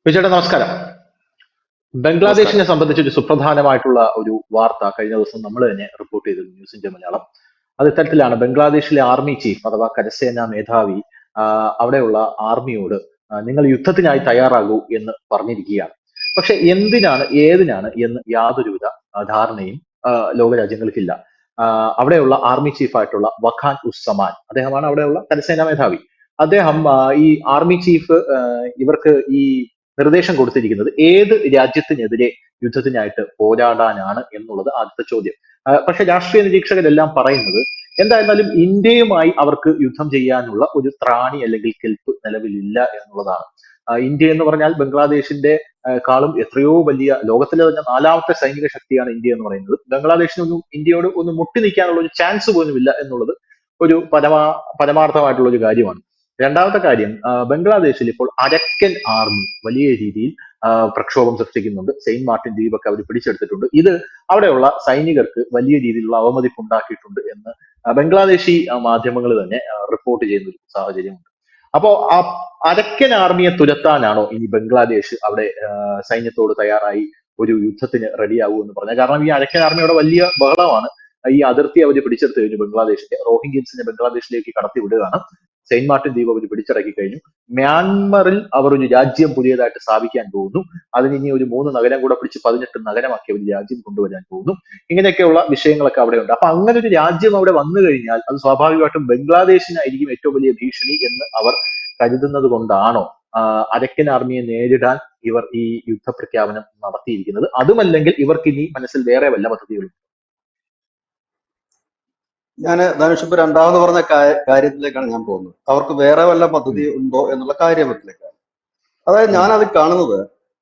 വിജയുടെ നമസ്കാരം. ബംഗ്ലാദേശിനെ നമസ്കാരം. സംബന്ധിച്ച് ഒരു സുപ്രധാനമായിട്ടുള്ള ഒരു വാർത്ത കഴിഞ്ഞ ദിവസം നമ്മൾ തന്നെ റിപ്പോർട്ട് ചെയ്തു ന്യൂസ് ഇന്ത്യ മലയാളം. അത് ഇത്തരത്തിലാണ്: ബംഗ്ലാദേശിലെ ആർമി ചീഫ് അഥവാ കരസേനാ മേധാവി അവിടെയുള്ള ആർമിയോട് നിങ്ങൾ യുദ്ധത്തിനായി തയ്യാറാകൂ എന്ന് പറഞ്ഞിരിക്കുകയാണ്. പക്ഷെ എന്തിനാണ് ഏതിനാണ് എന്ന് യാതൊരുവിധ ധാരണയും ലോകരാജ്യങ്ങൾക്കില്ല. അവിടെയുള്ള ആർമി ചീഫായിട്ടുള്ള വഖാൻ ഉസ്സമാൻ, അദ്ദേഹമാണ് അവിടെയുള്ള കരസേനാ മേധാവി. അദ്ദേഹം ഈ ആർമി ചീഫ് ഇവർക്ക് ഈ നിർദ്ദേശം കൊടുത്തിരിക്കുന്നത് ഏത് രാജ്യത്തിനെതിരെ യുദ്ധത്തിനായിട്ട് പോരാടാനാണ് എന്നുള്ളത് ആദ്യത്തെ ചോദ്യം. പക്ഷെ രാഷ്ട്രീയ നിരീക്ഷകരെല്ലാം പറയുന്നത് എന്തായിരുന്നാലും ഇന്ത്യയുമായി അവർക്ക് യുദ്ധം ചെയ്യാനുള്ള ഒരു ത്രാണി അല്ലെങ്കിൽ കെൽപ്പ് നിലവിലില്ല എന്നുള്ളതാണ്. ഇന്ത്യ എന്ന് പറഞ്ഞാൽ ബംഗ്ലാദേശിന്റെ കാളും എത്രയോ വലിയ, ലോകത്തിലെ തന്നെ നാലാമത്തെ സൈനിക ശക്തിയാണ് ഇന്ത്യ എന്ന് പറയുന്നത്. ബംഗ്ലാദേശിനൊന്നും ഇന്ത്യയോട് ഒന്ന് മുട്ടി നിൽക്കാനുള്ള ഒരു ചാൻസ് പോലും ഇല്ല എന്നുള്ളത് ഒരു പരമാർത്ഥമായിട്ടുള്ള ഒരു കാര്യമാണ്. രണ്ടാമത്തെ കാര്യം, ബംഗ്ലാദേശിൽ ഇപ്പോൾ അരക്കൻ ആർമി വലിയ രീതിയിൽ പ്രക്ഷോഭം സൃഷ്ടിക്കുന്നുണ്ട്. സെയിന്റ് മാർട്ടിൻ ദ്വീപൊക്കെ അവർ പിടിച്ചെടുത്തിട്ടുണ്ട്. ഇത് അവിടെയുള്ള സൈനികർക്ക് വലിയ രീതിയിലുള്ള അവമതിപ്പ് ഉണ്ടാക്കിയിട്ടുണ്ട് എന്ന് ബംഗ്ലാദേശി മാധ്യമങ്ങൾ തന്നെ റിപ്പോർട്ട് ചെയ്യുന്ന ഒരു സാഹചര്യമുണ്ട്. അപ്പോ ആ അരക്കൻ ആർമിയെ തുരത്താനാണോ ഇനി ബംഗ്ലാദേശ് അവിടെ സൈന്യത്തോട് തയ്യാറായി ഒരു യുദ്ധത്തിന് റെഡിയാകൂ എന്ന് പറഞ്ഞത്? കാരണം ഈ അരക്കൻ ആർമിയുടെ വലിയ ബഹളമാണ്. ഈ അതിർത്തി അവർ പിടിച്ചെടുത്തു കഴിഞ്ഞു. ബംഗ്ലാദേശിന്റെ റോഹിംഗ്യൻസിനെ ബംഗ്ലാദേശിലേക്ക് കടത്തി വിടുകയാണ്. സെയിന്റ് മാർട്ടിൻ ദ്വീപ് അവർ പിടിച്ചടക്കി കഴിഞ്ഞു. മ്യാൻമറിൽ അവർ ഒരു രാജ്യം പുതിയതായിട്ട് സ്ഥാപിക്കാൻ പോകുന്നു. അതിന് ഇനി ഒരു 3 നഗരം കൂടെ പിടിച്ച് 18 നഗരമാക്കി അവർ രാജ്യം കൊണ്ടുവരാൻ പോകുന്നു. ഇങ്ങനെയൊക്കെയുള്ള വിഷയങ്ങളൊക്കെ അവിടെ ഉണ്ട്. അപ്പൊ അങ്ങനെ ഒരു രാജ്യം അവിടെ വന്നു കഴിഞ്ഞാൽ അത് സ്വാഭാവികമായിട്ടും ബംഗ്ലാദേശിനായിരിക്കും ഏറ്റവും വലിയ ഭീഷണി എന്ന് അവർ കരുതുന്നത് കൊണ്ടാണോ അരക്കൻ ആർമിയെ നേരിടാൻ ഇവർ ഈ യുദ്ധപ്രഖ്യാപനം നടത്തിയിരിക്കുന്നത്? അതുമല്ലെങ്കിൽ ഇവർക്ക് ഇനി മനസ്സിൽ വേറെ വല്ല പദ്ധതികളും? ഞാൻ ധനുഷ് ഇപ്പൊ രണ്ടാമത് പറഞ്ഞ കാര്യത്തിലേക്കാണ് ഞാൻ പോകുന്നത്. അവർക്ക് വേറെ വല്ല പദ്ധതി ഉണ്ടോ എന്നുള്ള കാര്യത്തിലേക്കാണ്. അതായത് ഞാനത് കാണുന്നത്,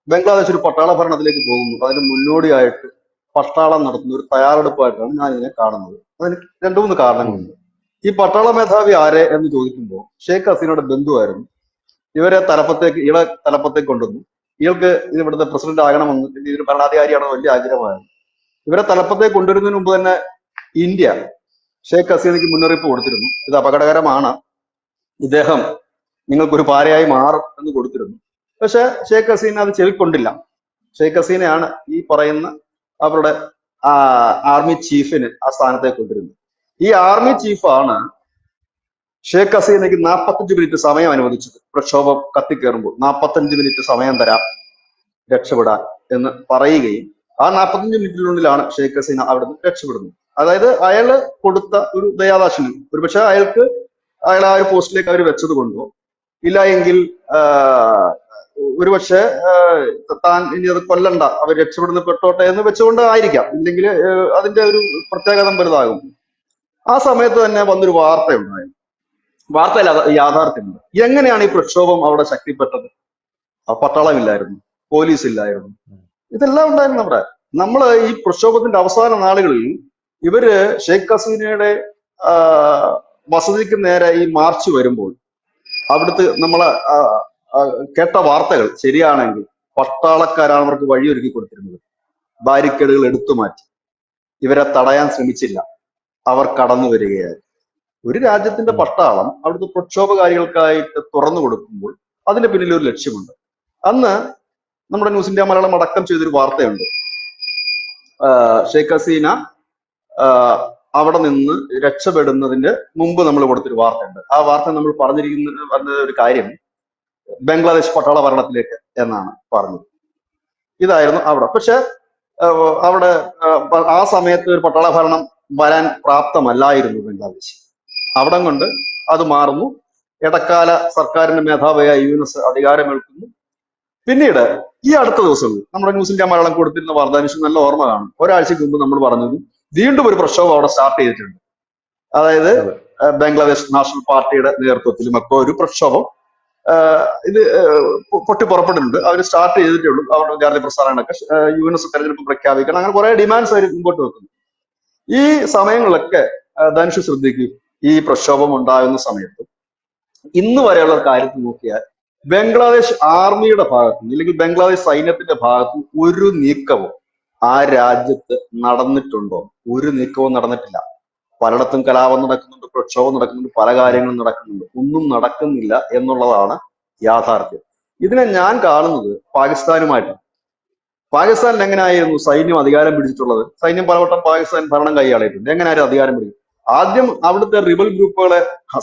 ബംഗ്ലാദേശ് ഒരു പട്ടാള ഭരണത്തിലേക്ക് പോകുന്നു, അതിന് മുന്നോടിയായിട്ട് പട്ടാളം നടത്തുന്ന ഒരു തയ്യാറെടുപ്പായിട്ടാണ് ഞാൻ ഇതിനെ കാണുന്നത്. അതിന് 2-3 കാരണങ്ങളുണ്ട്. ഈ പട്ടാള മേധാവി ആരെ എന്ന് ചോദിക്കുമ്പോൾ ഷെയ്ഖ് ഹസീനയുടെ ബന്ധുവായിരുന്നു. ഇവരെ ഇയാളെ തലപ്പത്തേക്ക് കൊണ്ടുവന്നു. ഇയാൾക്ക് ഇവിടുത്തെ പ്രസിഡന്റ് ആകണമെന്ന്, ഇതിന് ഭരണാധികാരിയാണെന്ന് വലിയ ആഗ്രഹമായിരുന്നു. ഇവരെ തലപ്പത്തേക്ക് കൊണ്ടുവരുന്നതിന് മുമ്പ് തന്നെ ഇന്ത്യ ഷെയ്ഖ് ഹസീനയ്ക്ക് മുന്നറിയിപ്പ് കൊടുത്തിരുന്നു, ഇത് അപകടകരമാണ്, ഇദ്ദേഹം നിങ്ങൾക്കൊരു പാരയായി മാറും എന്ന് കൊടുത്തിരുന്നു. പക്ഷെ ഷെയ്ഖ് ഹസീന അത് ചെവിക്കൊണ്ടില്ല. ഷെയ്ഖ് ഹസീനയാണ് ഈ പറയുന്ന അവരുടെ ആർമി ചീഫിന് ആ സ്ഥാനത്തേക്ക് കൊണ്ടിരുന്നത്. ഈ ആർമി ചീഫാണ് ഷെയ്ഖ് ഹസീനയ്ക്ക് 45 മിനിറ്റ് സമയം അനുവദിച്ചത്. പ്രക്ഷോഭം കത്തിക്കേറുമ്പോൾ 45 മിനിറ്റ് സമയം തരാം രക്ഷപ്പെടാൻ എന്ന് പറയുകയും ആ 45 മിനിറ്റിനുള്ളിലാണ് ഷെയ്ഖ് ഹസീന അവിടുന്ന് രക്ഷപ്പെടുന്നത്. അതായത് അയാള് കൊടുത്ത ഒരു ദയാദാക്ഷിണ്യം, ഒരുപക്ഷെ അയാൾ ആ ഒരു പോസ്റ്റിലേക്ക് അവർ വെച്ചത് കൊണ്ടോ, ഇല്ല എങ്കിൽ ഒരുപക്ഷെ താൻ ഇനി അത് കൊല്ലണ്ട, അവർ രക്ഷപ്പെടുന്ന പെട്ടോട്ടെ എന്ന് വെച്ചുകൊണ്ട് ആയിരിക്കാം. ഇല്ലെങ്കിൽ അതിന്റെ ഒരു പ്രത്യേകത വലുതാകും. ആ സമയത്ത് തന്നെ വന്നൊരു വാർത്തയുണ്ടായി. വാർത്തയിൽ യാഥാർത്ഥ്യമുണ്ട്. എങ്ങനെയാണ് ഈ പ്രക്ഷോഭം അവിടെ ശക്തിപ്പെട്ടത്? പട്ടാളമില്ലായിരുന്നു, പോലീസ് ഇല്ലായിരുന്നു, ഇതെല്ലാം ഉണ്ടായിരുന്നു അവിടെ. നമ്മൾ ഈ പ്രക്ഷോഭത്തിന്റെ അവസാന നാളുകളിൽ ഇവര് ഷെയ്ഖ് ഹസീനയുടെ വസതിക്ക് നേരെ ഈ മാർച്ച് വരുമ്പോൾ അവിടുത്തെ നമ്മളെ കേട്ട വാർത്തകൾ ശരിയാണെങ്കിൽ പട്ടാളക്കാരാണ് അവർക്ക് വഴിയൊരുക്കി കൊടുത്തിരുന്നത്. ബാരിക്കേഡുകൾ എടുത്തു മാറ്റി, ഇവരെ തടയാൻ ശ്രമിച്ചില്ല, അവർ കടന്നു വരികയായിരുന്നു. ഒരു രാജ്യത്തിന്റെ പട്ടാളം അവിടുത്തെ പ്രക്ഷോഭകാരികൾക്കായിട്ട് തുറന്നു കൊടുക്കുമ്പോൾ അതിന്റെ പിന്നിൽ ഒരു ലക്ഷ്യമുണ്ട്. അന്ന് നമ്മുടെ ന്യൂസ് ഇന്ത്യ മലയാളം അടക്കം ചെയ്തൊരു വാർത്തയുണ്ട്. ഷെയ്ഖ് ഹസീന അവിടെ നിന്ന് രക്ഷപ്പെടുന്നതിന്റെ മുമ്പ് നമ്മൾ കൊടുത്തൊരു വാർത്തയുണ്ട്. ആ വാർത്ത നമ്മൾ പറഞ്ഞ ഒരു കാര്യം ബംഗ്ലാദേശ് പട്ടാള ഭരണത്തിലേക്ക് എന്നാണ് പറഞ്ഞത്. ഇതായിരുന്നു അവിടെ. പക്ഷെ അവിടെ ആ സമയത്ത് ഒരു പട്ടാള ഭരണം വരാൻ പ്രാപ്തമല്ലായിരുന്നു ബംഗ്ലാദേശ്. അവിടം കൊണ്ട് അത് മാറുന്നു. ഇടക്കാല സർക്കാരിന്റെ മേധാവിയായ യൂനസ് അധികാരമേൽക്കുന്നു. പിന്നീട് ഈ അടുത്ത ദിവസങ്ങളിൽ നമ്മുടെ ന്യൂസ് ഇന്ത്യ മലയാളം കൊടുത്തിരുന്ന വാർത്ത എനിക്ക് നല്ല ഓർമ്മ കാണും. ഒരാഴ്ചക്ക് മുമ്പ് നമ്മൾ പറഞ്ഞത് വീണ്ടും ഒരു പ്രക്ഷോഭം അവിടെ സ്റ്റാർട്ട് ചെയ്തിട്ടുണ്ട്. അതായത് ബംഗ്ലാദേശ് നാഷണൽ പാർട്ടിയുടെ നേതൃത്വത്തിലും ഒക്കെ ഒരു പ്രക്ഷോഭം ഇത് പൊട്ടിപ്പുറപ്പെട്ടിട്ടുണ്ട്. അവർ സ്റ്റാർട്ട് ചെയ്തിട്ടേ ഉള്ളൂ. അവരുടെ വിദ്യാർത്ഥി പ്രസ്ഥാനങ്ങളൊക്കെ യൂനസ് തെരഞ്ഞെടുപ്പ് പ്രഖ്യാപിക്കണം, അങ്ങനെ കുറെ ഡിമാൻഡ്സ് അവർ മുമ്പോട്ട് വെക്കുന്നു. ഈ സമയങ്ങളിലൊക്കെ ധനുഷ് ശ്രദ്ധിക്കും, ഈ പ്രക്ഷോഭം ഉണ്ടാകുന്ന സമയത്ത് ഇന്ന് വരെയുള്ള കാര്യത്തിൽ നോക്കിയാൽ ബംഗ്ലാദേശ് ആർമിയുടെ ഭാഗത്ത് അല്ലെങ്കിൽ ബംഗ്ലാദേശ് സൈന്യത്തിന്റെ ഭാഗത്ത് ഒരു നീക്കവും ആ രാജ്യത്ത് നടന്നിട്ടുണ്ടോ? ഒരു നീക്കവും നടന്നിട്ടില്ല. പലയിടത്തും കലാപം നടക്കുന്നുണ്ട്, പ്രക്ഷോഭം നടക്കുന്നുണ്ട്, പല കാര്യങ്ങളും നടക്കുന്നുണ്ട്. ഒന്നും നടക്കുന്നില്ല എന്നുള്ളതാണ് യാഥാർത്ഥ്യം. ഇതിനെ ഞാൻ കാണുന്നത് പാകിസ്ഥാനുമായിട്ട്. പാകിസ്ഥാനിൽ എങ്ങനെയായിരുന്നു സൈന്യം അധികാരം പിടിച്ചിട്ടുള്ളത്? സൈന്യം പലവട്ടം പാകിസ്ഥാൻ ഭരണം കൈയാളിയിട്ടുണ്ട്. എങ്ങനെയായിരുന്നു അധികാരം പിടിക്കും? ആദ്യം അവിടുത്തെ റിബൽ ഗ്രൂപ്പുകളെ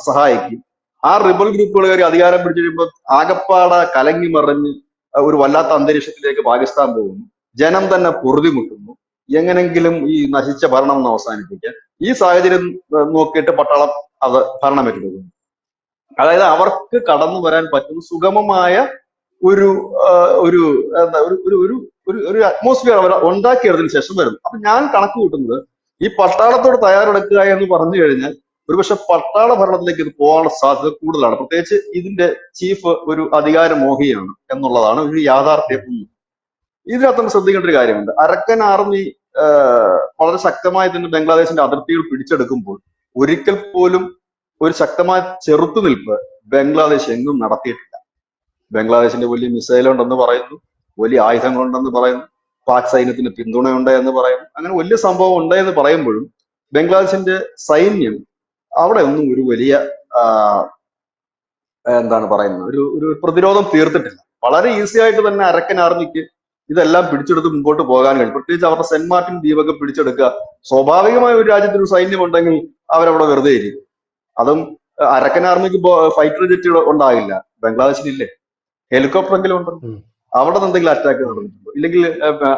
സഹായിക്കും. ആ റിബൽ ഗ്രൂപ്പുകൾ കയറി അധികാരം പിടിച്ചു കഴിയുമ്പോൾ ആകപ്പാട കലങ്ങി മറിഞ്ഞ് ഒരു വല്ലാത്ത അന്തരീക്ഷത്തിലേക്ക് പാകിസ്ഥാൻ പോകുന്നു. ജനം തന്നെ പൊറുതിമുട്ടുന്നു. എങ്ങനെങ്കിലും ഈ നശിച്ച ഭരണം ഒന്ന് അവസാനിപ്പിക്കാൻ. ഈ സാഹചര്യം നോക്കിയിട്ട് പട്ടാളം അത് ഭരണം ഏറ്റെടുക്കുന്നു. അതായത് അവർക്ക് കടന്നു വരാൻ പറ്റുന്ന സുഗമമായ ഒരു ഒരു എന്താ ഒരു ഒരു ഒരു ഒരു ഒരു അറ്റ്മോസ്ഫിയർ അവർ ഉണ്ടാക്കിയെടുത്തതിന് ശേഷം വരും. അപ്പൊ ഞാൻ കണക്ക് കൂട്ടുന്നത് ഈ പട്ടാളത്തോട് തയ്യാറെടുക്കുക എന്ന് പറഞ്ഞു കഴിഞ്ഞാൽ ഒരുപക്ഷെ പട്ടാള ഭരണത്തിലേക്ക് ഇത് പോകാനുള്ള സാധ്യത കൂടുതലാണ്. പ്രത്യേകിച്ച് ഇതിന്റെ ചീഫ് ഒരു അധികാരമോഹിയാണ് എന്നുള്ളതാണ് ഒരു യാഥാർത്ഥ്യം. ഇതിനകത്ത് ശ്രദ്ധിക്കേണ്ട ഒരു കാര്യമുണ്ട്. അരക്കൻ ആർമി വളരെ ശക്തമായി തന്നെ ബംഗ്ലാദേശിന്റെ അതിർത്തികൾ പിടിച്ചെടുക്കുമ്പോൾ ഒരിക്കൽ പോലും ഒരു ശക്തമായ ചെറുത്തുനിൽപ്പ് ബംഗ്ലാദേശ് എങ്ങും നടത്തിയിട്ടില്ല. ബംഗ്ലാദേശിന്റെ വലിയ മിസൈലുണ്ടെന്ന് പറയുന്നു, വലിയ ആയുധങ്ങളുണ്ടെന്ന് പറയുന്നു, പാക് സൈന്യത്തിന് പിന്തുണയുണ്ട് എന്ന് പറയുന്നു. അങ്ങനെ വലിയ സംഭവം ഉണ്ട് എന്ന് പറയുമ്പോഴും ബംഗ്ലാദേശിന്റെ സൈന്യം അവിടെ ഒന്നും ഒരു വലിയ എന്താണ് പറയുന്നത് ഒരു പ്രതിരോധം തീർത്തിട്ടില്ല. വളരെ ഈസി ആയിട്ട് തന്നെ അരക്കൻ ആർമിക്ക് ഇതെല്ലാം പിടിച്ചെടുത്ത് മുമ്പോട്ട് പോകാൻ കഴിയും. പ്രത്യേകിച്ച് അവരുടെ സെന്റ് മാർട്ടിൻ ദ്വീപൊക്കെ പിടിച്ചെടുക്കുക. സ്വാഭാവികമായ ഒരു രാജ്യത്തിന് ഒരു സൈന്യം ഉണ്ടെങ്കിൽ അവരവിടെ വെറുതെ ഇരിക്കും. അതും അരക്കൻ ആർമിക്ക് ഫൈറ്റർ ജെറ്റ് ഉണ്ടാകില്ല, ബംഗ്ലാദേശിലില്ലേ? ഹെലികോപ്റ്റർ എങ്കിലും ഉണ്ടല്ലോ. അവിടെ നിന്ന് എന്തെങ്കിലും അറ്റാക്ക് നടന്നിട്ടുണ്ടോ? ഇല്ലെങ്കിൽ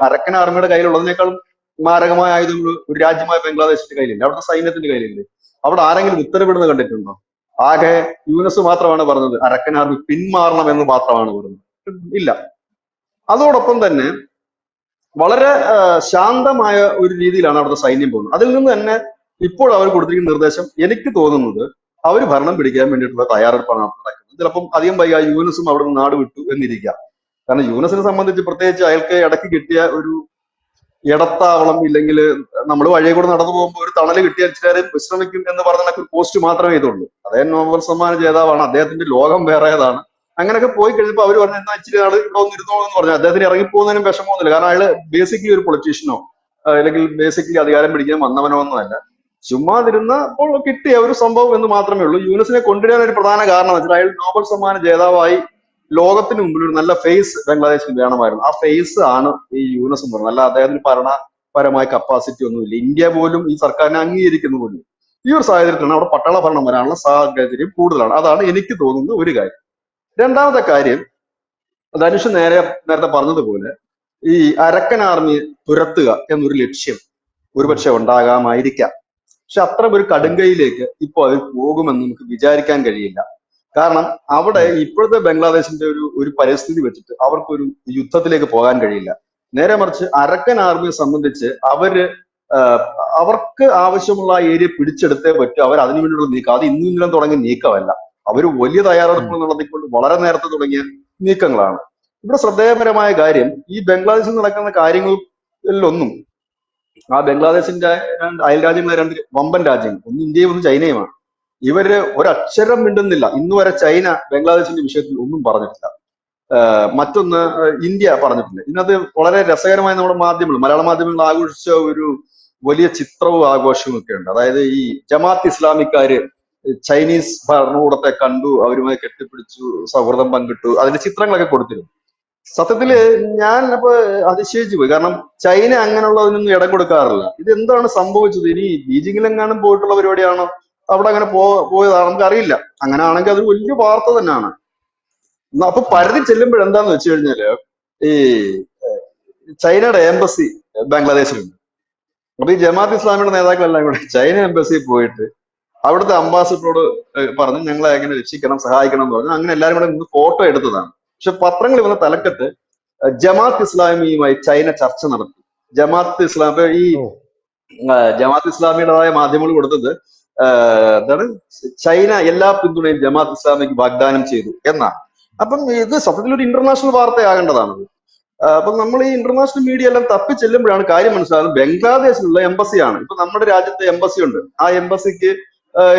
അരക്കൻ ആർമിയുടെ കയ്യിലുള്ളതിനേക്കാളും മാരകമായ ആയുധങ്ങൾ ഒരു രാജ്യമായ ബംഗ്ലാദേശിന്റെ കയ്യിലില്ല, അവിടുത്തെ സൈന്യത്തിന്റെ കയ്യിലില്ലേ? അവിടെ ആരെങ്കിലും ഉത്തരവിടുന്നത് കണ്ടിട്ടുണ്ടോ? ആകെ യൂനസ് മാത്രമാണ് പറഞ്ഞത് അരക്കൻ ആർമി പിന്മാറണം എന്ന് മാത്രമാണ് പറഞ്ഞത്. ഇല്ല. അതോടൊപ്പം തന്നെ വളരെ ശാന്തമായ ഒരു രീതിയിലാണ് അവിടുത്തെ സൈന്യം പോകുന്നത്. അതിൽ നിന്ന് തന്നെ ഇപ്പോൾ അവർ കൊടുത്തിരിക്കുന്ന നിർദ്ദേശം എനിക്ക് തോന്നുന്നത് അവർ ഭരണം പിടിക്കാൻ വേണ്ടിയിട്ടുള്ള തയ്യാറെടുപ്പാണ് നടക്കുന്നത്. ചിലപ്പം അധികം വൈകാതെ യൂനസും അവിടെ നിന്ന് നാട് വിട്ടു എന്നിരിക്കാം. കാരണം യൂനസിനെ സംബന്ധിച്ച് പ്രത്യേകിച്ച് അയാൾക്ക് ഇടയ്ക്ക് കിട്ടിയ ഒരു ഇടത്താവളം, ഇല്ലെങ്കിൽ നമ്മൾ വഴിയെ കൂടെ നടന്നു പോകുമ്പോൾ ഒരു തണല് കിട്ടിയ ചിലരും വിശ്രമിക്കും എന്ന് പറഞ്ഞ ഒരു പോസ്റ്റ് മാത്രമേ ഇതുള്ളൂ. അദ്ദേഹം നോബൽ സമ്മാന ജേതാവാണ്, അദ്ദേഹത്തിന്റെ ലോകം വേറേതാണ്. അങ്ങനെയൊക്കെ പോയി കഴിഞ്ഞപ്പോൾ അവർ പറഞ്ഞു എന്നാ ഇച്ചിരി നാൾ ഇവിടെ ഒന്ന് ഇരുന്നോളൂ എന്ന് പറഞ്ഞു. അദ്ദേഹത്തിന് ഇറങ്ങിപ്പോകുന്നതിനും വിഷമമൊന്നുമില്ല. കാരണം അയാൾ ബേസിക്കലി ഒരു പൊളിറ്റീഷ്യനോ അല്ലെങ്കിൽ ബേസിക്കലി അധികാരം പിടിക്കാൻ വന്നവനോ ഒന്നുമല്ല. ചുമ്മാതിരുന്നപ്പോൾ കിട്ടിയ ഒരു സംഭവം എന്ന് മാത്രമേ ഉള്ളൂ. യൂനസിനെ കൊണ്ടുവരാൻ ഒരു പ്രധാന കാരണം വെച്ചാൽ അയാൾ നോബൽ സമ്മാന ജേതാവായി ലോകത്തിന് മുമ്പിൽ ഒരു നല്ല ഫേസ് ബംഗ്ലാദേശിന് വേണമായിരുന്നു. ആ ഫേസ് ആണ് ഈ യൂനസ് എന്ന് പറയുന്നത്. അല്ല അദ്ദേഹത്തിന് ഭരണപരമായ കപ്പാസിറ്റി ഒന്നുമില്ല. ഇന്ത്യ പോലും ഈ സർക്കാരിനെ അംഗീകരിക്കുന്ന പോലും. ഈ ഒരു സാഹചര്യത്തിലാണ് അവിടെ പട്ടാള ഭരണം വരാനുള്ള സാഹചര്യം കൂടുതലാണ്. അതാണ് എനിക്ക് തോന്നുന്ന ഒരു കാര്യം. രണ്ടാമത്തെ കാര്യം, ധനുഷ് നേരത്തെ പറഞ്ഞതുപോലെ ഈ അരക്കൻ ആർമിയെ തുരത്തുക എന്നൊരു ലക്ഷ്യം ഒരുപക്ഷെ ഉണ്ടാകാമായിരിക്കാം. പക്ഷെ അത്ര ഒരു കടുങ്കയിലേക്ക് ഇപ്പോൾ അവർ പോകുമെന്ന് നമുക്ക് വിചാരിക്കാൻ കഴിയില്ല. കാരണം അവിടെ ഇപ്പോഴത്തെ ബംഗ്ലാദേശിന്റെ ഒരു പരിസ്ഥിതി വെച്ചിട്ട് അവർക്കൊരു യുദ്ധത്തിലേക്ക് പോകാൻ കഴിയില്ല. നേരെ മറിച്ച് അരക്കൻ ആർമിയെ സംബന്ധിച്ച് അവർക്ക് ആവശ്യമുള്ള ഏരിയ പിടിച്ചെടുത്തേ പറ്റൂ. അവർ അതിനു വേണ്ടിയുള്ള നീക്കം, അത് ഇന്നും ഇന്നലെ തുടങ്ങിയ നീക്കമല്ല. അവർ വലിയ തയ്യാറെടുപ്പുകൾ നടത്തിക്കൊണ്ട് വളരെ നേരത്തെ തുടങ്ങിയ നീക്കങ്ങളാണ്. ഇവിടെ ശ്രദ്ധേയപരമായ കാര്യം, ഈ ബംഗ്ലാദേശിൽ നടക്കുന്ന കാര്യങ്ങളിലൊന്നും ആ ബംഗ്ലാദേശിന്റെ അയൽ രാജ്യങ്ങളെ രണ്ട് വമ്പൻ രാജ്യങ്ങൾ, ഒന്ന് ഇന്ത്യയും ഒന്ന് ചൈനയുമാണ്. ഇവര് ഒരക്ഷരം മിണ്ടുന്നില്ല. ഇന്നു വരെ ചൈന ബംഗ്ലാദേശിന്റെ വിഷയത്തിൽ ഒന്നും പറഞ്ഞിട്ടില്ല. മറ്റൊന്ന് ഇന്ത്യ പറഞ്ഞിട്ടില്ല. ഇതിനകത്ത് വളരെ രസകരമായ നമ്മുടെ മാധ്യമങ്ങൾ, മലയാള മാധ്യമങ്ങൾ ആഘോഷിച്ച ഒരു വലിയ ചിത്രവും ആഘോഷവും ഒക്കെ ഉണ്ട്. അതായത് ഈ ജമാഅത്ത് ഇസ്ലാമിക്കാര് ചൈനീസ് ഭരണകൂടത്തെ കണ്ടു, അവരുമായി കെട്ടിപ്പിടിച്ചു, സൗഹൃദം പങ്കിട്ടു, അതിന്റെ ചിത്രങ്ങളൊക്കെ കൊടുത്തിരുന്നു. സത്യത്തില് ഞാൻ അപ്പൊ അതിശയിച്ചു പോയി. കാരണം ചൈന അങ്ങനെയുള്ളതിനൊന്നും ഇടം കൊടുക്കാറില്ല. ഇത് എന്താണ് സംഭവിച്ചത്? ഇനി ബീജിംഗിലെങ്ങാനും പോയിട്ടുള്ള പരിപാടിയാണോ, അവിടെ അങ്ങനെ പോയതാണോ നമുക്ക് അറിയില്ല. അങ്ങനെ ആണെങ്കിൽ അത് വലിയ വാർത്ത തന്നെയാണ്. അപ്പൊ പരിധി ചെല്ലുമ്പോൾ എന്താന്ന് വെച്ച് കഴിഞ്ഞാല് ഈ ചൈനയുടെ എംബസി ബംഗ്ലാദേശിലുണ്ട്. അപ്പൊ ഈ ജമാഅത്ത് ഇസ്ലാമിയുടെ നേതാക്കളെല്ലാം കൂടെ ചൈന എംബസിയിൽ പോയിട്ട് അവിടുത്തെ അംബാസിഡറോട് പറഞ്ഞു ഞങ്ങളെ എങ്ങനെ രക്ഷിക്കണം, സഹായിക്കണം എന്ന് പറഞ്ഞു. അങ്ങനെ എല്ലാവരും കൂടെ നിന്ന് ഫോട്ടോ എടുത്തതാണ്. പക്ഷെ പത്രങ്ങളിൽ വന്ന തലക്കെട്ട് ജമാഅത്ത് ഇസ്ലാമിയുമായി ചൈന ചർച്ച നടത്തി. ജമാഅത്ത് ഇസ്ലാം ഈ ജമാഅത്ത് ഇസ്ലാമിയുടേതായ മാധ്യമങ്ങൾ കൊടുത്തത് എന്താണ്, ചൈന എല്ലാ പിന്തുണയും ജമാഅത്ത് ഇസ്ലാമിക്ക് വാഗ്ദാനം ചെയ്തു എന്നാണ്. അപ്പം ഇത് സത്യത്തിൽ ഒരു ഇന്റർനാഷണൽ വാർത്തയാകേണ്ടതാണ്. അപ്പൊ നമ്മൾ ഈ ഇന്റർനാഷണൽ മീഡിയ എല്ലാം തപ്പി ചെല്ലുമ്പോഴാണ് കാര്യം മനസ്സിലാകുന്നത് ബംഗ്ലാദേശിലുള്ള എംബസിയാണ്. ഇപ്പൊ നമ്മുടെ രാജ്യത്തെ എംബസി ഉണ്ട്, ആ എംബസിക്ക്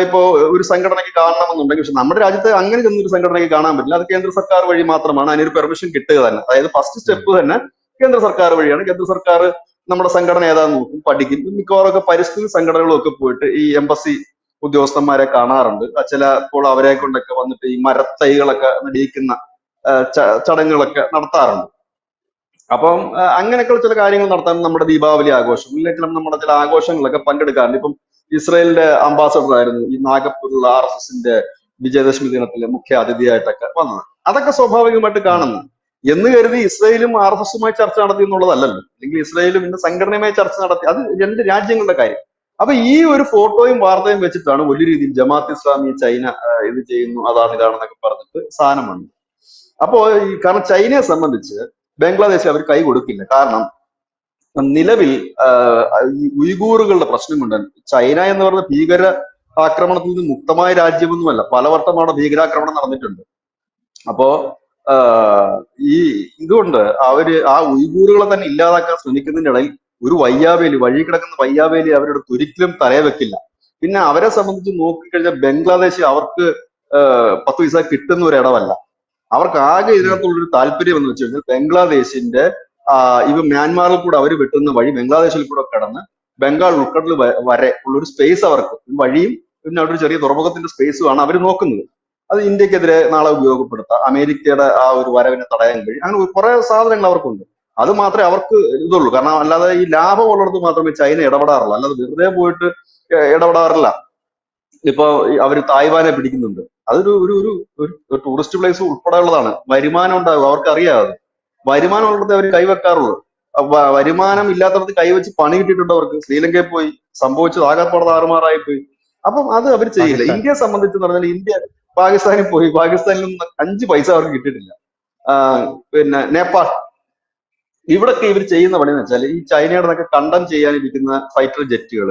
ഇപ്പോ ഒരു സംഘടനയ്ക്ക് കാണണമെന്നുണ്ടെങ്കിൽ, പക്ഷെ നമ്മുടെ രാജ്യത്ത് അങ്ങനെ ചെന്നൊരു സംഘടനയ്ക്ക് കാണാൻ പറ്റില്ല. അത് കേന്ദ്ര സർക്കാർ വഴി മാത്രമാണ് അതിനൊരു പെർമിഷൻ കിട്ടുക തന്നെ. അതായത് ഫസ്റ്റ് സ്റ്റെപ്പ് തന്നെ കേന്ദ്ര സർക്കാർ വഴിയാണ്. കേന്ദ്ര സർക്കാർ നമ്മുടെ സംഘടന ഏതാന്ന് നോക്കും, പഠിക്കും. മിക്കവാറൊക്കെ പരിസ്ഥിതി സംഘടനകളും ഒക്കെ പോയിട്ട് ഈ എംബസി ഉദ്യോഗസ്ഥന്മാരെ കാണാറുണ്ട്. ചിലപ്പോൾ അവരെ കൊണ്ടൊക്കെ വന്നിട്ട് ഈ മരത്തൈകളൊക്കെ നടിയിക്കുന്ന ചടങ്ങുകളൊക്കെ നടത്താറുണ്ട്. അപ്പം അങ്ങനെയൊക്കെയുള്ള ചില കാര്യങ്ങൾ നടത്താൻ നമ്മുടെ ദീപാവലി ആഘോഷം ഇല്ലെങ്കിൽ നമ്മുടെ ചില ആഘോഷങ്ങളൊക്കെ പങ്കെടുക്കാറുണ്ട്. ഇപ്പം ഇസ്രായേലിന്റെ അംബാസഡർ ആയിരുന്നു ഈ നാഗപ്പൂരിലുള്ള RSSന്റെ വിജയദശമി ദിനത്തിലെ മുഖ്യ അതിഥിയായിട്ടൊക്കെ വന്നത്. അതൊക്കെ സ്വാഭാവികമായിട്ട് ഉം. കാണുന്നു. എന്ന് കരുതി ഇസ്രായേലും RSSുമായി ചർച്ച നടത്തി എന്നുള്ളതല്ലല്ലോ, അല്ലെങ്കിൽ ഇസ്രായേലും ഇന്ന് സംഘടനയുമായി ചർച്ച നടത്തി, അത് രണ്ട് രാജ്യങ്ങളുടെ കാര്യം. അപ്പൊ ഈ ഒരു ഫോട്ടോയും വാർത്തയും വെച്ചിട്ടാണ് വലിയ രീതിയിൽ ജമാഅത്ത് ഇസ്ലാമി ചൈന ഇത് ചെയ്യുന്നു അതാണ് ഇതാണെന്നൊക്കെ പറഞ്ഞിട്ട് സാധനം വന്നു. അപ്പോ കാരണം ചൈനയെ സംബന്ധിച്ച് ബംഗ്ലാദേശിൽ അവർ കൈ കൊടുക്കില്ല. കാരണം നിലവിൽ ഈ ഉയ്ഗൂറുകളുടെ പ്രശ്നം കൊണ്ട് ചൈന എന്ന് പറയുന്ന ഭീകര ആക്രമണത്തിൽ നിന്ന് മുക്തമായ രാജ്യമൊന്നുമല്ല. പലവട്ടം അവിടെ ഭീകരാക്രമണം നടന്നിട്ടുണ്ട്. അപ്പോ ഈ ഇതുകൊണ്ട് അവര് ആ ഉയ്ഗൂറുകളെ തന്നെ ഇല്ലാതാക്കാൻ ശ്രമിക്കുന്നതിന്റെ ഇടയിൽ ഒരു വയ്യാവേലി, വഴി കിടക്കുന്ന വയ്യാവേലി അവരുടെ ഒരിക്കലും തലയെ വെക്കില്ല. പിന്നെ അവരെ സംബന്ധിച്ച് നോക്കിക്കഴിഞ്ഞാൽ ബംഗ്ലാദേശ് അവർക്ക് 10 പൈസ കിട്ടുന്ന ഒരു ഇടമല്ല. അവർക്ക് ആകെ ഇതിനകത്തുള്ളൊരു താല്പര്യം എന്ന് വെച്ച് കഴിഞ്ഞാൽ ബംഗ്ലാദേശിന്റെ ഇവ മ്യാൻമാറിൽ കൂടെ അവർ വെട്ടുന്ന വഴി ബംഗ്ലാദേശിൽ കൂടെ കടന്ന് ബംഗാൾ ഉൾക്കടൽ വരെ ഉള്ളൊരു സ്പേസ് അവർക്ക് വഴിയും പിന്നെ അവിടെ ഒരു ചെറിയ തുറമുഖത്തിന്റെ സ്പേസുമാണ് അവർ നോക്കുന്നത്. അത് ഇന്ത്യക്കെതിരെ നാളെ ഉപയോഗപ്പെടുത്താം, അമേരിക്കയുടെ ആ ഒരു വരവിനെ തടയാൻ കഴിയും. അങ്ങനെ കുറെ സാധനങ്ങൾ അവർക്കുണ്ട്. അത് മാത്രമേ അവർക്ക് ഇതുള്ളൂ. കാരണം അല്ലാതെ ഈ ലാഭം ഉള്ളിടത്ത് മാത്രമേ ചൈന ഇടപെടാറുള്ളൂ, അല്ലാതെ വെറുതെ പോയിട്ട് ഇടപെടാറില്ല. ഇപ്പൊ അവര് തായ്വാനെ പിടിക്കുന്നുണ്ട്. അതൊരു ഒരു ഒരു ഒരു ടൂറിസ്റ്റ് പ്ലേസ് ഉൾപ്പെടെയുള്ളതാണ്. വരുമാനം ഉണ്ടാകും, അവർക്കറിയാം. അത് വരുമാനം ഉള്ളിടത്ത് അവർ കൈവെക്കാറുള്ളൂ. വരുമാനം ഇല്ലാത്തടത്ത് കൈവച്ച് പണി കിട്ടിയിട്ടുണ്ട് അവർക്ക്. ശ്രീലങ്കയിൽ പോയി സംഭവിച്ചത് ആകെപ്പാടെ താറുമാറായി പോയി. അപ്പം അത് അവർ ചെയ്യില്ല. പാകിസ്ഥാൻ. ഇന്ത്യയെ സംബന്ധിച്ച് പറഞ്ഞാൽ ഇന്ത്യ പാകിസ്ഥാനിൽ പോയി, പാകിസ്ഥാനിൽ നിന്ന് 5 പൈസ അവർക്ക് കിട്ടിയിട്ടില്ല. പിന്നെ നേപ്പാൾ, ഇവിടൊക്കെ ഇവർ ചെയ്യുന്ന പണി എന്ന് വെച്ചാൽ ഈ ചൈനയുടെ നിന്നൊക്കെ കണ്ടം ചെയ്യാനിരിക്കുന്ന ഫൈറ്റർ ജെറ്റുകൾ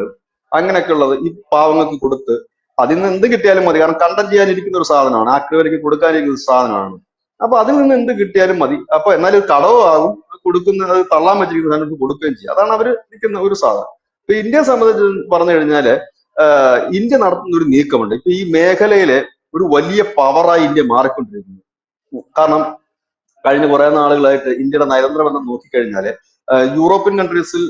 അങ്ങനെയൊക്കെ ഉള്ളത് ഈ പാവങ്ങൾക്ക് കൊടുത്ത് അതിൽ നിന്ന് എന്ത് കിട്ടിയാലും മതി. കാരണം കണ്ടം ചെയ്യാനിരിക്കുന്ന ഒരു സാധനമാണ്, ആക്രമണിക്ക് കൊടുക്കാനിരിക്കുന്ന ഒരു സാധനമാണ്. അപ്പൊ അതിൽ നിന്ന് എന്ത് കിട്ടിയാലും മതി. അപ്പൊ എന്നാലും കടവും ആകും, കൊടുക്കുന്നത് തള്ളാൻ വെച്ചിരിക്കുന്ന സാധനങ്ങൾക്ക് കൊടുക്കുകയും ചെയ്യും. അതാണ് അവർ നിൽക്കുന്ന ഒരു സാധനം. ഇപ്പൊ ഇന്ത്യയെ സംബന്ധിച്ച് പറഞ്ഞു കഴിഞ്ഞാല് ഇന്ത്യ നടത്തുന്ന ഒരു നീക്കമുണ്ട്. ഇപ്പൊ ഈ മേഖലയിലെ ഒരു വലിയ പവറായി ഇന്ത്യ മാറിക്കൊണ്ടിരിക്കുന്നു. കാരണം കഴിഞ്ഞ കുറെ നാളുകളായിട്ട് ഇന്ത്യയുടെ നയതന്ത്ര ബന്ധം നോക്കിക്കഴിഞ്ഞാല് യൂറോപ്യൻ കൺട്രീസിൽ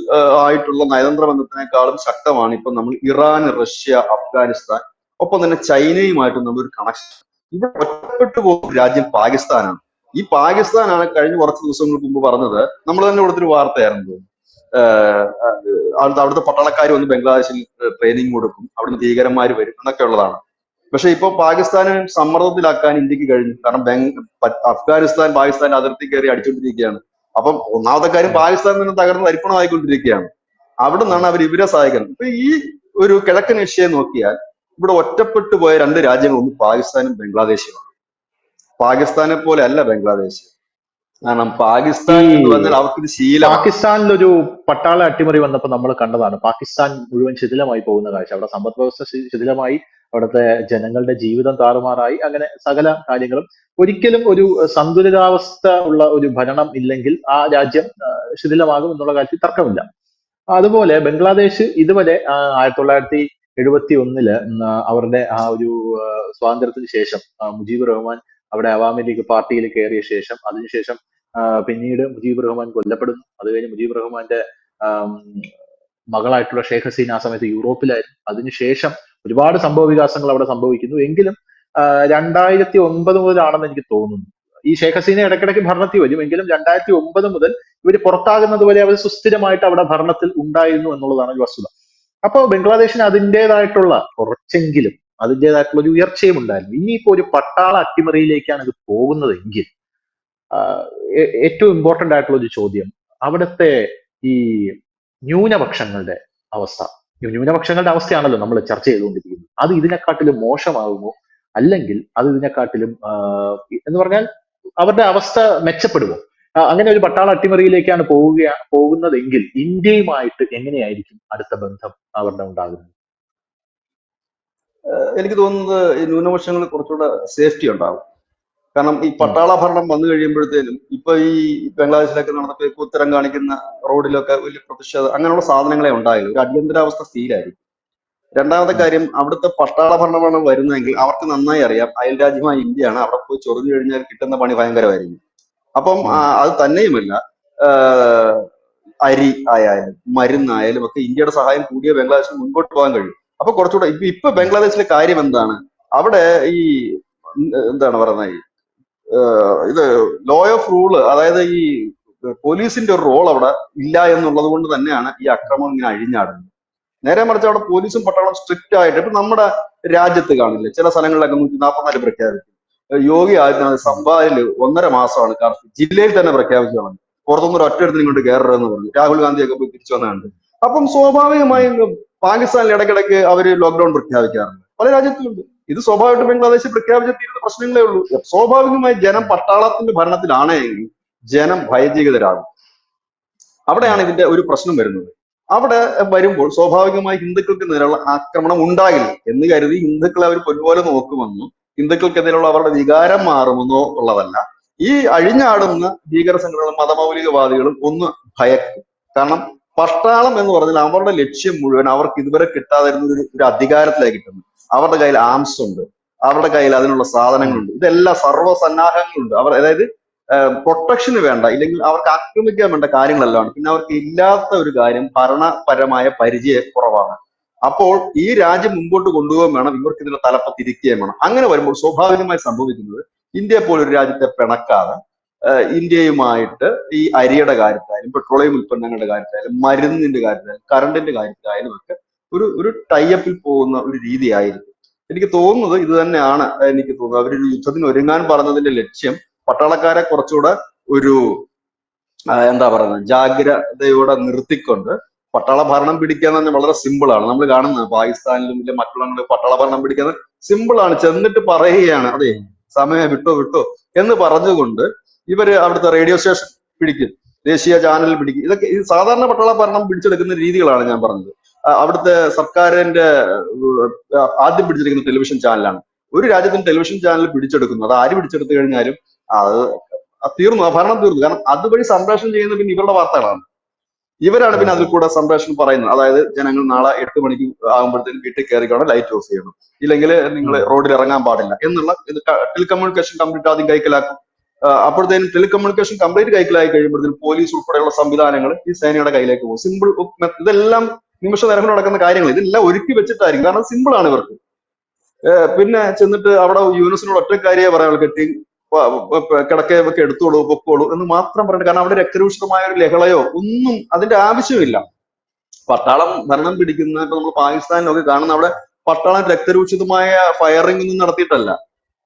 ആയിട്ടുള്ള നയതന്ത്ര ബന്ധത്തിനേക്കാളും ശക്തമാണ് ഇപ്പൊ നമ്മൾ ഇറാൻ, റഷ്യ, അഫ്ഗാനിസ്ഥാൻ, ഒപ്പം തന്നെ ചൈനയുമായിട്ട് നമ്മളൊരു കണക്ഷൻ. ഇവിടെ ഒറ്റപ്പെട്ടു പോകുന്ന രാജ്യം പാകിസ്ഥാനാണ്. ഈ പാകിസ്ഥാനാണ് കഴിഞ്ഞ കുറച്ച് ദിവസങ്ങൾക്ക് മുമ്പ് പറഞ്ഞത്, നമ്മൾ തന്നെ കൊടുത്തൊരു വാർത്തയായിരുന്നു, അവിടുത്തെ പട്ടാളക്കാർ വന്ന് ബംഗ്ലാദേശിൽ ട്രെയിനിങ് കൊടുക്കും, അവിടുന്ന് ഭീകരന്മാർ വരും എന്നൊക്കെ ഉള്ളതാണ്. പക്ഷെ ഇപ്പൊ പാകിസ്ഥാനെ സമ്മർദ്ദത്തിലാക്കാൻ ഇന്ത്യക്ക് കഴിഞ്ഞു. കാരണം അഫ്ഗാനിസ്ഥാൻ പാകിസ്ഥാൻ അതിർത്തി കയറി അടിച്ചുകൊണ്ടിരിക്കുകയാണ്. അപ്പം ഒന്നാമത്തെ കാര്യം പാകിസ്ഥാൻ തന്നെ തകർന്ന് തരിപ്പണമായിക്കൊണ്ടിരിക്കുകയാണ്. അവിടെ നിന്നാണ് അവർ ഇവരെ സഹായിക്കുന്നത്. ഇപ്പൊ ഈ ഒരു കിഴക്കൻ ഏഷ്യയെ നോക്കിയാൽ ഇവിടെ ഒറ്റപ്പെട്ടു പോയ 2 രാജ്യങ്ങൾ, ഒന്ന് പാകിസ്ഥാനും ബംഗ്ലാദേശുമാണ്. പാകിസ്ഥാനെ പോലെ അല്ല ബംഗ്ലാദേശ്. കാരണം ഈ പാകിസ്ഥാൻ എന്ന് പറഞ്ഞാൽ അവർക്കിത് ശീലമാണ്. പാകിസ്ഥാനിലൊരു പട്ടാള അട്ടിമറി വന്നപ്പോൾ നമ്മൾ കണ്ടതാണ്. പാകിസ്ഥാൻ മുഴുവൻ ശിഥിലമായി പോകുന്ന കാഴ്ച. അവിടെ സമ്പദ് വ്യവസ്ഥ ശിഥിലമായി, അവിടുത്തെ ജനങ്ങളുടെ ജീവിതം താറുമാറായി. അങ്ങനെ സകല കാര്യങ്ങളും. ഒരിക്കലും ഒരു സന്തുലിതാവസ്ഥ ഉള്ള ഒരു ഭരണം ഇല്ലെങ്കിൽ ആ രാജ്യം ശിഥിലമാകും എന്നുള്ള കാര്യത്തിൽ തർക്കമില്ല. അതുപോലെ ബംഗ്ലാദേശ് ഇതുവരെ 1971 അവരുടെ ആ ഒരു സ്വാതന്ത്ര്യത്തിന് ശേഷം മുജീബ് റഹ്മാൻ അവിടെ അവാമി ലീഗ് പാർട്ടിയിൽ കയറിയ ശേഷം, അതിനുശേഷം പിന്നീട് മുജീബ് റഹ്മാൻ കൊല്ലപ്പെടുന്നു. അത് കഴിഞ്ഞ് മുജീബ് റഹ്മാന്റെ ആം, മകളായിട്ടുള്ള ഷേഖ് ഹസീന ആ സമയത്ത് യൂറോപ്പിലായിരുന്നു. അതിനുശേഷം ഒരുപാട് സംഭവ വികാസങ്ങൾ അവിടെ സംഭവിക്കുന്നു. എങ്കിലും 2009 മുതലാണെന്ന് എനിക്ക് തോന്നുന്നു. ഈ ഷേഖ് ഹസീന ഇടയ്ക്കിടയ്ക്ക് ഭരണത്തിൽ വരും, എങ്കിലും 2009 മുതൽ ഇവർ പുറത്താകുന്നത് വരെ അവർ സുസ്ഥിരമായിട്ട് അവിടെ ഭരണത്തിൽ ഉണ്ടായിരുന്നു എന്നുള്ളതാണ് ഒരു വസ്തുത. അപ്പോൾ ബംഗ്ലാദേശിന് അതിൻ്റെതായിട്ടുള്ള കുറച്ചെങ്കിലും അതിൻ്റെതായിട്ടുള്ള ഒരു ഉയർച്ചയും ഉണ്ടായിരുന്നു. ഇനിയിപ്പോ ഒരു പട്ടാള അട്ടിമറിയിലേക്കാണ് ഇത് പോകുന്നതെങ്കിൽ ഏറ്റവും ഇമ്പോർട്ടന്റ് ആയിട്ടുള്ള ഒരു ചോദ്യം അവിടുത്തെ ഈ ന്യൂനപക്ഷങ്ങളുടെ അവസ്ഥ. ഈ ന്യൂനപക്ഷങ്ങളുടെ അവസ്ഥയാണല്ലോ നമ്മൾ ചർച്ച ചെയ്തുകൊണ്ടിരിക്കുന്നത്. അത് ഇതിനെക്കാട്ടിലും മോശമാകുമോ, അല്ലെങ്കിൽ അത് ഇതിനെക്കാട്ടിലും എന്ന് പറഞ്ഞാൽ അവരുടെ അവസ്ഥ മെച്ചപ്പെടുമോ? അങ്ങനെ ഒരു പട്ടാള അട്ടിമറിയിലേക്കാണ് പോകുന്നതെങ്കിൽ ഇന്ത്യയുമായിട്ട് എങ്ങനെയായിരിക്കും അടുത്ത ബന്ധം അവരുടെ ഉണ്ടാകുന്നത്? എനിക്ക് തോന്നുന്നത് ഈ ന്യൂനപക്ഷങ്ങളിൽ കുറച്ചുകൂടെ സേഫ്റ്റി ഉണ്ടാവും. കാരണം ഈ പട്ടാള ഭരണം വന്നു കഴിയുമ്പോഴത്തേനും ഇപ്പൊ ഈ ബംഗ്ലാദേശിലൊക്കെ നടന്നിട്ട് ഇപ്പൊ ഉത്തരം കാണിക്കുന്ന റോഡിലൊക്കെ വലിയ പ്രതിഷേധം അങ്ങനെയുള്ള സാധനങ്ങളെ ഉണ്ടായില്ല. ഒരു അടിയന്തരാവസ്ഥ സ്ഥിരായിരിക്കും. രണ്ടാമത്തെ കാര്യം, അവിടുത്തെ പട്ടാള ഭരണമാണ് വരുന്നതെങ്കിൽ അവർക്ക് നന്നായി അറിയാം അയൽ രാജ്യമായ ഇന്ത്യയാണ്, അവിടെ പോയി ചൊറിഞ്ഞു കഴിഞ്ഞാൽ കിട്ടുന്ന പണി ഭയങ്കരമായിരിക്കും. അപ്പം അത് തന്നെയുമല്ല, അരി ആയാലും മരുന്നായാലും ഒക്കെ ഇന്ത്യയുടെ സഹായം കൂടിയ ബംഗ്ലാദേശിന് മുൻപോട്ട് പോകാൻ കഴിയും. അപ്പൊ കുറച്ചുകൂടെ ഇപ്പൊ ബംഗ്ലാദേശിലെ കാര്യം എന്താണ്, അവിടെ ഈ എന്താണ് പറയുന്നത്, ഇത് ലോ ഓഫ് റൂള്, അതായത് ഈ പോലീസിന്റെ ഒരു റോൾ അവിടെ ഇല്ല എന്നുള്ളത് കൊണ്ട് തന്നെയാണ് ഈ അക്രമം ഇങ്ങനെ അഴിഞ്ഞാടുന്നത്. നേരെ മറിച്ച് അവിടെ പോലീസും പട്ടാളം സ്ട്രിക്റ്റ് ആയിട്ട്, ഇപ്പൊ നമ്മുടെ രാജ്യത്ത് കാണില്ലേ ചില സ്ഥലങ്ങളിലൊക്കെ 144 പ്രഖ്യാപിക്കും. യോഗി ആദിത്യനാഥ് ഉം. സംഭാലില് 1.5 മാസമാണ് കർഫ്യൂ, ജില്ലയിൽ തന്നെ പ്രഖ്യാപിച്ചു കളഞ്ഞു. പുറത്തുനിന്ന് ഒരു ഒറ്റ ഇങ്ങോട്ട് കയറരുതെന്ന് പറഞ്ഞു. രാഹുൽ ഗാന്ധിയൊക്കെ പോയി തിരിച്ചു വന്നുണ്ട്. അപ്പം ഉം. സ്വാഭാവികമായും പാകിസ്ഥാനിൽ ഇടയ്ക്കിടയ്ക്ക് അവര് ലോക്ക്ഡൌൺ പ്രഖ്യാപിക്കാറുണ്ട്, പല രാജ്യത്തുമുണ്ട്. ഇത് സ്വാഭാവികമായിട്ട് ബംഗ്ലാദേശ് പ്രഖ്യാപിച്ച തീരുന്ന പ്രശ്നങ്ങളേ ഉള്ളൂ. സ്വാഭാവികമായി ജനം ഉം. പട്ടാളത്തിന്റെ ഭരണത്തിലാണെങ്കിൽ ജനം ഭയചകിതരാകും. ഉം. അവിടെയാണ് ഇതിന്റെ ഒരു പ്രശ്നം വരുന്നത്. അവിടെ വരുമ്പോൾ സ്വാഭാവികമായി ഹിന്ദുക്കൾക്ക് നേരെയുള്ള ആക്രമണം ഉണ്ടാകില്ല എന്ന് കരുതി ഹിന്ദുക്കളെ അവർ പൊന്നുപോലെ നോക്കുമെന്നോ ഹിന്ദുക്കൾക്കെതിരെയുള്ള അവരുടെ വികാരം മാറുമെന്നോ ഉള്ളതല്ല. ഈ അഴിഞ്ഞാടുന്ന ഭീകര സംഘടനകളും മതമൗലികവാദികളും ഒന്ന് ഭയക്കും. കാരണം പട്ടാളം എന്ന് പറഞ്ഞാൽ അവരുടെ ലക്ഷ്യം മുഴുവൻ അവർക്ക് ഇതുവരെ കിട്ടാതിരുന്ന ഒരു അധികാരത്തിലേക്ക് കിട്ടുന്നു. അവരുടെ കയ്യിൽ ആംസ് ഉണ്ട്, അവരുടെ കയ്യിൽ അതിനുള്ള ഉം. സാധനങ്ങളുണ്ട്, ഇതെല്ലാം സർവ്വസന്നാഹങ്ങളുണ്ട്. അവർ അതായത് പ്രൊട്ടക്ഷന് വേണ്ട, ഇല്ലെങ്കിൽ അവർക്ക് ആക്രമിക്കാൻ വേണ്ട കാര്യങ്ങളെല്ലാം ഉണ്ട്. പിന്നെ അവർക്ക് ഇല്ലാത്ത ഒരു കാര്യം ഭരണപരമായ പരിചയക്കുറവാണ്. അപ്പോൾ ഈ രാജ്യം മുമ്പോട്ട് കൊണ്ടുപോകാൻ വേണം, ഇവർക്ക് ഇതിന്റെ തലപ്പത്തിരിക്കുകയും വേണം. അങ്ങനെ വരുമ്പോൾ സ്വാഭാവികമായി സംഭവിക്കുന്നത്, ഇന്ത്യയെ പോലൊരു രാജ്യത്തെ പിണക്കാതെ ഇന്ത്യയുമായിട്ട് ഈ അരിയുടെ കാര്യത്തിലായാലും പെട്രോളിയം ഉൽപ്പന്നങ്ങളുടെ കാര്യത്തിലായാലും മരുന്നിന്റെ കാര്യത്തിലായാലും കറണ്ടിന്റെ കാര്യത്തിലായാലും ഒക്കെ ഒരു ഒരു ടൈപ്പിൽ പോകുന്ന ഒരു രീതിയായിരിക്കും. എനിക്ക് തോന്നുന്നത് ഇത് തന്നെയാണ്. എനിക്ക് തോന്നുന്നത് അവരൊരു യുദ്ധത്തിന് ഒരുങ്ങാൻ പറഞ്ഞതിന്റെ ലക്ഷ്യം പട്ടാളക്കാരെ കുറച്ചുകൂടെ ഒരു എന്താ പറയുന്നത് ജാഗ്രതയോടെ നിർത്തിക്കൊണ്ട്, പട്ടാള ഭരണം പിടിക്കുക എന്ന് പറഞ്ഞാൽ വളരെ സിമ്പിൾ ആണ്. നമ്മൾ കാണുന്നത് പാകിസ്ഥാനിലും ഇല്ല മറ്റുള്ള പട്ടാള ഭരണം പിടിക്കുന്നത് സിമ്പിൾ ആണ്. ചെന്നിട്ട് പറയുകയാണ്, അതെ ഉം. സമയം വിട്ടോ വിട്ടോ എന്ന് പറഞ്ഞുകൊണ്ട് ഇവര് അവിടുത്തെ റേഡിയോ സ്റ്റേഷൻ പിടിക്കും, ദേശീയ ചാനൽ പിടിക്കും. ഇതൊക്കെ ഈ സാധാരണ പട്ടാള ഭരണം പിടിച്ചെടുക്കുന്ന രീതികളാണ് ഞാൻ പറഞ്ഞത്. അവിടുത്തെ സർക്കാരിന്റെ ആദ്യം പിടിച്ചെടുക്കുന്ന ടെലിവിഷൻ ചാനലാണ്. ഒരു രാജ്യത്തിന് ടെലിവിഷൻ ചാനൽ പിടിച്ചെടുക്കുന്നു, അത് ആര് പിടിച്ചെടുത്തു കഴിഞ്ഞാലും അത് തീർന്നു, ആ ഭരണം തീർന്നു. കാരണം അതുവഴി സംപ്രേഷണം ചെയ്യുന്നത് പിന്നെ ഇവരുടെ വാർത്തകളാണ്. ഇവരാണ് പിന്നെ അതിൽ അതെ. കൂടെ സംപ്രേഷണം പറയുന്നത്. അതായത് ജനങ്ങൾ നാളെ 8 മണിക്ക് ആകുമ്പോഴത്തേക്കും വീട്ടിൽ കയറിക്കണം, ലൈറ്റ് ഓഫ് ചെയ്യണം, ഇല്ലെങ്കിൽ നിങ്ങൾ ഉം. റോഡിൽ ഇറങ്ങാൻ പാടില്ല എന്നുള്ള ഇത് ടെലികമ്മ്യൂണിക്കേഷൻ കംപ്ലീറ്റ് ആദ്യം കൈക്കലാക്കും. അപ്പോഴത്തേനും ടെലികമ്മ്യൂണിക്കേഷൻ കംപ്ലീറ്റ് കൈക്കലായി കഴിയുമ്പോഴത്തേക്കും പോലീസ് ഉൾപ്പെടെയുള്ള സംവിധാനങ്ങൾ ഈ സേനയുടെ കയ്യിലേക്ക് പോകും. സിമ്പിൾ, ഇതെല്ലാം നിമിഷ നേരം കൊണ്ട് നടക്കുന്ന കാര്യങ്ങൾ. ഇതെല്ലാം ഒരുക്കി വെച്ചിട്ടായിരിക്കും, കാരണം സിമ്പിൾ ആണ് ഇവർക്ക്. പിന്നെ ചെന്നിട്ട് അവിടെ യൂനുസിനോട് ഒറ്റ കാര്യമേ പറയാനുള്ളൂ, കെട്ടി കിടക്കയൊക്കെ എടുത്തോളൂ പൊക്കോളൂ എന്ന് മാത്രം പറഞ്ഞിട്ട്. കാരണം അവിടെ രക്തരൂഷിതമായ ഒരു ലഹളയോ ഒന്നും അതിന്റെ ആവശ്യമില്ല. പട്ടാളം ഭരണം പിടിക്കുന്ന, ഇപ്പൊ നമ്മൾ പാകിസ്ഥാനിലൊക്കെ കാണുന്ന, അവിടെ പട്ടാളം രക്തരൂഷിതമായ ഫയറിംഗ് ഒന്നും നടത്തിയിട്ടല്ല,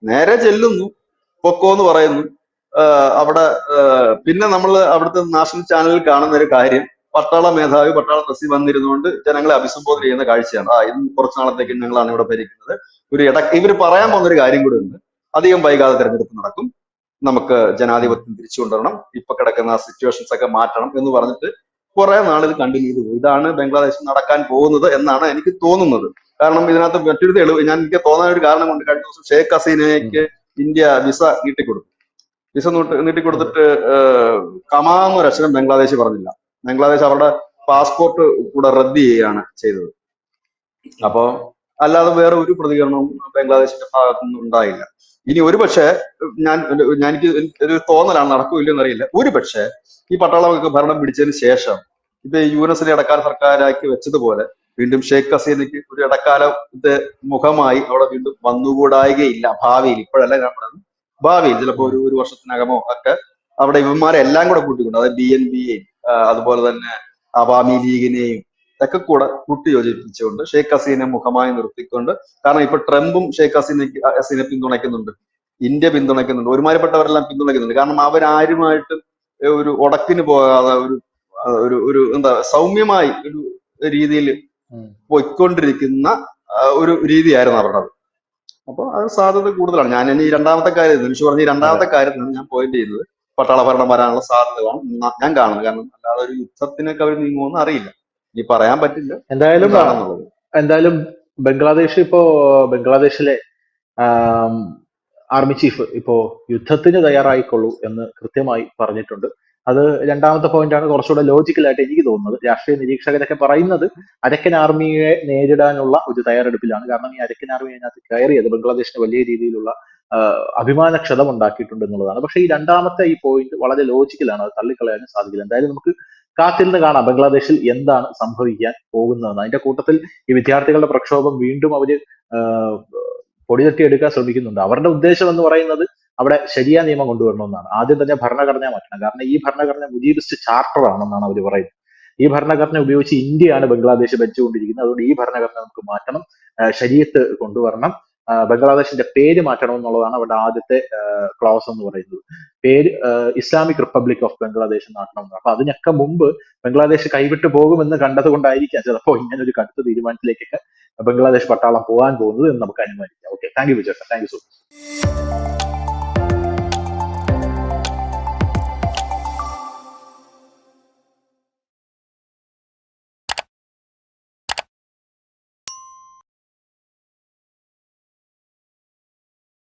നേരെ ചെല്ലുന്നു, പൊക്കോ എന്ന് പറയുന്നു. അവിടെ പിന്നെ നമ്മൾ അവിടുത്തെ നാഷണൽ ചാനലിൽ കാണുന്ന ഒരു കാര്യം, പട്ടാള മേധാവി പട്ടാള ബസ്സിൽ വന്നിരുന്നുകൊണ്ട് ജനങ്ങളെ അഭിസംബോധന ചെയ്യുന്ന കാഴ്ചയാണ്. ഇന്ന് കുറച്ചു നാളത്തേക്ക് ഞങ്ങളാണ് ഇവിടെ ഭരിക്കുന്നത്. ഇവർ പറയാൻ പോകുന്ന ഒരു കാര്യം കൂടെ ഉണ്ട്, അധികം വൈകാതെ തെരഞ്ഞെടുപ്പ് നടക്കും, നമുക്ക് ഉം. ജനാധിപത്യം തിരിച്ചു കൊണ്ടുവരണം, ഇപ്പൊ കിടക്കുന്ന സിറ്റുവേഷൻസ് ഒക്കെ മാറ്റണം എന്ന് പറഞ്ഞിട്ട് കുറെ നാൾ ഇത് കണ്ടിന്യൂ ചെയ്തു പോകും. ഇതാണ് ബംഗ്ലാദേശിൽ നടക്കാൻ പോകുന്നത് എന്നാണ് എനിക്ക് തോന്നുന്നത്. കാരണം ഇതിനകത്ത് മറ്റൊരു തെളിവ്, എനിക്ക് തോന്നാൻ ഒരു കാരണം കൊണ്ട്, കഴിഞ്ഞ ദിവസം ഷേഖ് ഉം. ഹസീനയ്ക്ക് ഇന്ത്യ വിസ നീട്ടിക്കൊടുത്തു. വിസ അതെ. നീട്ടിക്കൊടുത്തിട്ട് കമാന്നൊരു അക്ഷരം ബംഗ്ലാദേശ് പറഞ്ഞില്ല. ബംഗ്ലാദേശ് അവരുടെ പാസ്പോർട്ട് കൂടെ റദ്ദ് ചെയ്യുകയാണ് ചെയ്തത്. ഉം. അപ്പോ അല്ലാതെ വേറെ ഒരു പ്രതികരണവും ബംഗ്ലാദേശിന്റെ ഭാഗത്തുനിന്ന് ഉണ്ടായില്ല. ഇനി ഒരുപക്ഷെ ഞാൻ എനിക്ക് ഒരു തോന്നലാണ്, നടക്കൂല്ലോ എന്നറിയില്ല, ഒരുപക്ഷെ ഈ പട്ടാളമൊക്കെ ഭരണം പിടിച്ചതിന് ശേഷം ഇപ്പൊ യുഎൻഎസിലെ ഇടക്കാല സർക്കാരാക്കി വെച്ചതുപോലെ വീണ്ടും ഷെയ്ഖ് ഹസീനയ്ക്ക് ഒരു ഇടക്കാലത്തെ മുഖമായി അവിടെ വീണ്ടും വന്നുകൂടായികയില്ല ഭാവിയിൽ. ഇപ്പോഴല്ല ഞാൻ പറയുന്നത്, ഭാവിയിൽ ചിലപ്പോ ഉം. ഒരു വർഷത്തിനകമോ ഒക്കെ അവിടെ ഇവന്മാരെ എല്ലാം കൂടെ കൂട്ടിക്കൊണ്ട്, അതായത് BNPയെയും അതുപോലെ തന്നെ അവാമി ലീഗിനെയും ഒക്കെ കൂടെ കൂട്ടി യോജിപ്പിച്ചുകൊണ്ട് ഷെയ്ഖ് ഹസീനെ മുഖമായി നിർത്തിക്കൊണ്ട്, കാരണം ഇപ്പൊ ട്രംപും ഷെയ്ഖ് ഹസീനെ പിന്തുണയ്ക്കുന്നുണ്ട്, ഇന്ത്യ പിന്തുണയ്ക്കുന്നുണ്ട്, ഒരുമാതിരിപ്പെട്ടവരെല്ലാം പിന്തുണയ്ക്കുന്നുണ്ട്. കാരണം അവരാരുമായിട്ടും ഒരു ഉടക്കിന് പോകാതെ ഒരു ഒരു ഒരു എന്താ സൗമ്യമായി ഒരു രീതിയിൽ ഉം. പൊയ്ക്കൊണ്ടിരിക്കുന്ന ഒരു രീതിയായിരുന്നു അവരുടേത്. അപ്പൊ അത് സാധ്യത കൂടുതലാണ്. ഞാൻ ഇനി ഈ രണ്ടാമത്തെ കാര്യം, ധനുഷ് പറഞ്ഞ ഈ അതെ. രണ്ടാമത്തെ കാര്യത്തിലാണ് ഞാൻ പോയിന്റ് ചെയ്യുന്നത്. പട്ടാള ഭരണം വരാനുള്ള സാധ്യതകളാണ് ഞാൻ കാണുന്നത്. കാരണം അല്ലാതെ ഒരു യുദ്ധത്തിനൊക്കെ അവർ നീങ്ങുമെന്ന് അറിയില്ല, ഇനി പറയാൻ പറ്റില്ല എന്തായാലും എന്താണെന്നുള്ളത്. എന്തായാലും ബംഗ്ലാദേശ് ഇപ്പോ ബംഗ്ലാദേശിലെ ആം, ആർമി ചീഫ് ഇപ്പോ യുദ്ധത്തിന് തയ്യാറായിക്കൊള്ളൂ എന്ന് കൃത്യമായി പറഞ്ഞിട്ടുണ്ട്. അത് രണ്ടാമത്തെ പോയിന്റാണ് കുറച്ചുകൂടെ ലോജിക്കലായിട്ട് എനിക്ക് തോന്നുന്നത്. രാഷ്ട്രീയ നിരീക്ഷകരൊക്കെ പറയുന്നത് അരക്കൻ ആർമിയെ നേരിടാനുള്ള ഒരു തയ്യാറെടുപ്പിലാണ്. കാരണം ഈ അരക്കൻ ആർമി അതിനകത്ത് കയറിയത് ബംഗ്ലാദേശിന് വലിയ രീതിയിലുള്ള അഭിമാനക്ഷതം ഉണ്ടാക്കിയിട്ടുണ്ട് എന്നുള്ളതാണ്. പക്ഷേ ഈ രണ്ടാമത്തെ ഈ പോയിന്റ് വളരെ ലോജിക്കലാണ്, അത് തള്ളിക്കളയാനും സാധിക്കില്ല. എന്തായാലും നമുക്ക് കാത്തിരുന്ന് കാണാം ബംഗ്ലാദേശിൽ എന്താണ് സംഭവിക്കാൻ പോകുന്നതെന്ന്. അതിന്റെ കൂട്ടത്തിൽ ഈ വിദ്യാർത്ഥികളുടെ പ്രക്ഷോഭം വീണ്ടും അവര് ആഹ് പൊടി തട്ടിയെടുക്കാൻ ശ്രമിക്കുന്നുണ്ട്. അവരുടെ ഉദ്ദേശം എന്ന് പറയുന്നത് അവിടെ ശരിയ നിയമം കൊണ്ടുവരണമെന്നാണ്. ആദ്യം തന്നെ ഭരണഘടന മാറ്റണം. കാരണം ഈ ഭരണഘടന മുജീബിസ്റ്റ് ചാർട്ടർ ആണെന്നാണ് അവർ പറയുന്നത്. ഈ ഭരണഘടന ഉപയോഗിച്ച് ഇന്ത്യയാണ് ബംഗ്ലാദേശ് ഭരിച്ചുകൊണ്ടിരിക്കുന്നത്. അതുകൊണ്ട് ഈ ഭരണഘടന നമുക്ക് മാറ്റണം, ശരീഅത്ത് കൊണ്ടുവരണം, ബംഗ്ലാദേശിന്റെ പേര് മാറ്റണം എന്നുള്ളതാണ് അവരുടെ ആദ്യത്തെ ക്ലോസ് എന്ന് പറയുന്നത്. പേര് ഇസ്ലാമിക് റിപ്പബ്ലിക് ഓഫ് ബംഗ്ലാദേശ് എന്നാക്കണം. അപ്പൊ അതിനൊക്കെ മുമ്പ് ബംഗ്ലാദേശ് കൈവിട്ടു പോകുമെന്ന് കണ്ടത് കൊണ്ടായിരിക്കാം ചിലപ്പോൾ ഇങ്ങനെ ഒരു കടുത്ത തീരുമാനത്തിലേക്കൊക്കെ ബംഗ്ലാദേശ് പട്ടാളം പോകാൻ പോകുന്നത് എന്ന് നമുക്ക് അനുമാനിക്കാം. ഓക്കെ, താങ്ക് യു വിജേട്ട, താങ്ക് യു സോ മച്ച്.